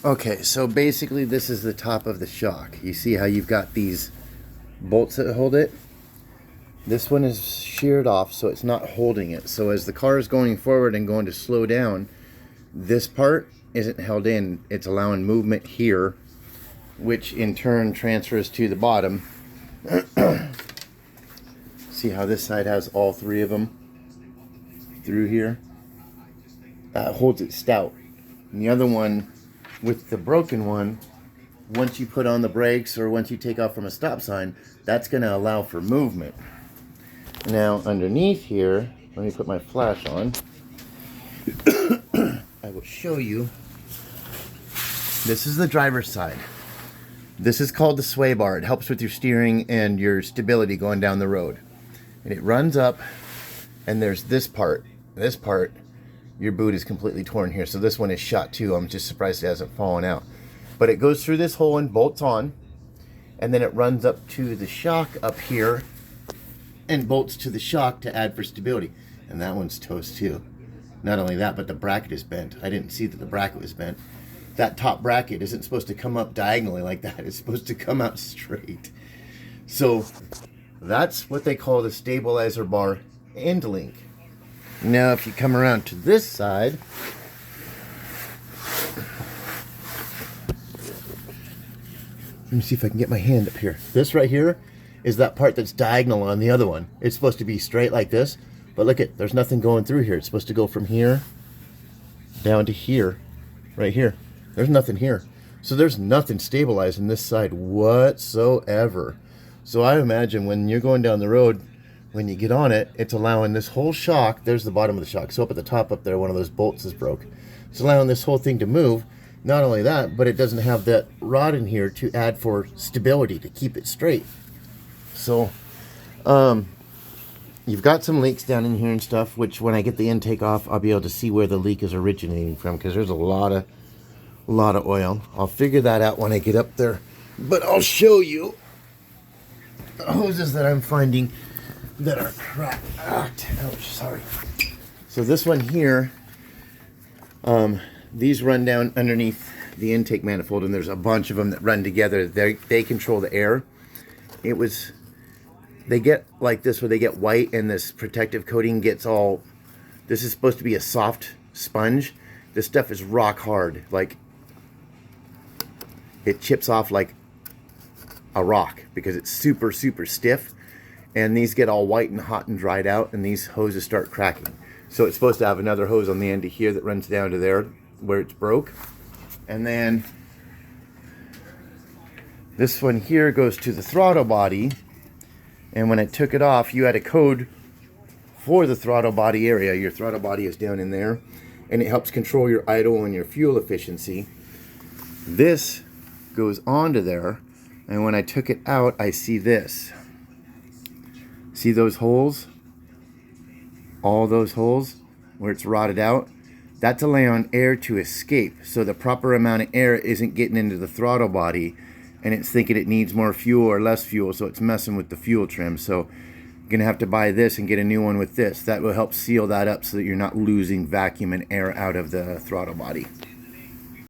Okay, so basically this is the top of the shock. You see how you've got these bolts that hold it? This one is sheared off, so it's not holding it. So as the car is going forward and going to slow down, this part isn't held in. It's allowing movement here, which in turn transfers to the bottom. See how this side has all three of them through here? That holds it stout. And the other one, with the broken one, once you put on the brakes or once you take off from a stop sign, that's going to allow for movement. Now underneath here, let me put my flash on. I will show you. This is the driver's side. This is called the sway bar. It helps with your steering and your stability going down the road. And it runs up, and there's this part. This part, your boot is completely torn here. So this one is shot too. I'm just surprised it hasn't fallen out. But it goes through this hole and bolts on. And then it runs up to the shock up here and bolts to the shock to add for stability. And that one's toast too. Not only that, but the bracket is bent. I didn't see that the bracket was bent. That top bracket isn't supposed to come up diagonally like that. It's supposed to come out straight. So that's what they call the stabilizer bar end link. Now if you come around to this side, let me see if I can get my hand up here. This right here is that part that's diagonal on the other one. It's supposed to be straight like this, but look at, there's nothing going through here. It's supposed to go from here down to here, right here. There's nothing here. So there's nothing stabilizing this side whatsoever. So I imagine when you're going down the road, when you get on it, it's allowing this whole shock, there's the bottom of the shock. So up at the top up there, one of those bolts is broke. It's allowing this whole thing to move. Not only that, but it doesn't have that rod in here to add for stability, to keep it straight. So, you've got some leaks down in here and stuff, which when I get the intake off, I'll be able to see where the leak is originating from, because there's a lot of oil. I'll figure that out when I get up there. But I'll show you the hoses that I'm finding that are cracked. Ouch, sorry. So this one here, these run down underneath the intake manifold, and there's a bunch of them that run together. They control the air. They get like this, where they get white and this protective coating gets all, this is supposed to be a soft sponge. This stuff is rock hard. Like, it chips off like a rock because it's super, super stiff. And these get all white and hot and dried out, and these hoses start cracking. So it's supposed to have another hose on the end of here that runs down to there where it's broke. And then this one here goes to the throttle body. And when I took it off, you had a code for the throttle body area. Your throttle body is down in there, and it helps control your idle and your fuel efficiency. This goes onto there, and when I took it out, I see this. See those holes? All those holes where it's rotted out? That's allowing air to escape, so the proper amount of air isn't getting into the throttle body, and it's thinking it needs more fuel or less fuel, so it's messing with the fuel trim. So you're gonna have to buy this and get a new one with this. That will help seal that up so that you're not losing vacuum and air out of the throttle body.